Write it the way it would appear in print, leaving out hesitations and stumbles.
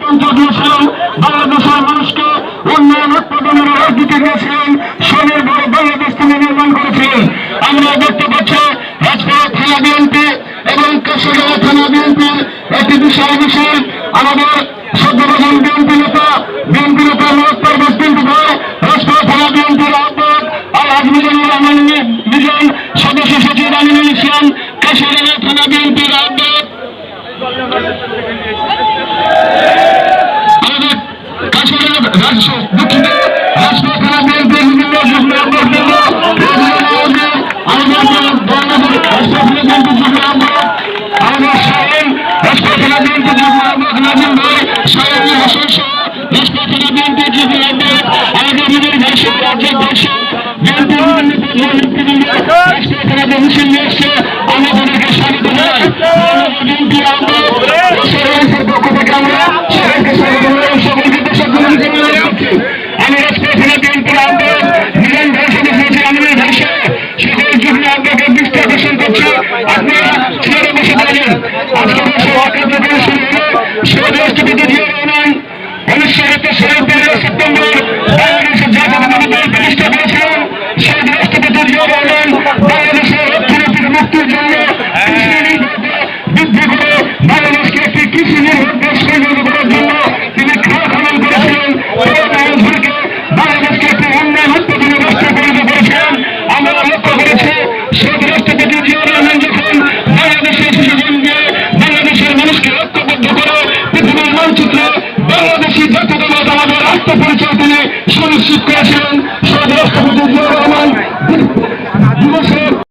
পরিচয় দিয়েছিলেন, বাংলাদেশের মানুষকে উন্নয়ন উৎপাদনের রাজনীতি দিয়েছিলেন, স্বর্ণের বড় বাংলাদেশ তিনি নির্মাণ করেছিলেন। আমরা দেখতে পাচ্ছি রাজপাড়া থানা বিএনপি এবং কাশিয়াড়া থানা বিএনপির একটি বিশাল মিছিল আমাদের সদ্যপ্রধান বিএনপি নেতা মনোজ পারভেজ পিন্টু ভাই, রাজপাড়া থানা বিএনপির আহ্বায়ক আলহাজ মিজানুর রহমান মিজান, সদস্য সচিব আমিনুল ইসলাম, কাশিয়াড়া থানা বিএনপির আহ্বায়ক আমাদের কাশিয়াড়া দুঃখিত রাজপাড়া থানা বিএনপির বিভিন্ন যুগ্ম আহ্বায়ক আমাদেরকে স্বাগত জানাই। পক্ষ থেকে আমরা সবাইকে স্বাগত জানাই, সকলকে দর্শক আমি রাজপথ থানা বিএনপির আহ্বায়ক মিলন ভাই সদস্য আমিনুল ভাই সকল যুগ্ম আহ্বায়কের দৃষ্টি আকর্ষণ করছে, আপনারা চেয়ারে বসে থাকেন। আজকে শুরু হলো শহীদ রাষ্ট্রপতি জিয়াউর রহমান 1971 সেপ্টেম্বর বাংলাদেশের জাতীয়তাবাদী দল প্রতিষ্ঠা করেছিলেন। শহীদ রাষ্ট্রপতি জিয়াউর রহমান বাংলাদেশের অর্থনৈতিক মুক্তির জন্য বৃদ্ধি করে বাংলাদেশকে একটি কৃষি নির্ভর দেশ পরিণত করার জন্য তিনি খাল খনন করেছিলেন, বাংলাদেশকে একটি উন্নয়ন উৎপাদনের রাষ্ট্রে পরিণত করেছিলেন। আমরা লক্ষ্য করেছি শহীদ রাষ্ট্রপতি জিয়াউর রহমান যখন বাংলাদেশের শিশুজনকে বাংলাদেশের মানুষকে ঐক্যবদ্ধ করে পৃথিবীর মানচিত্রে বাংলাদেশি জাতীয়তাবাদ আমাদের আত্মপরিচয় তিনি সুনিশ্চিত করেছিলেন। শহীদ রাষ্ট্রপতি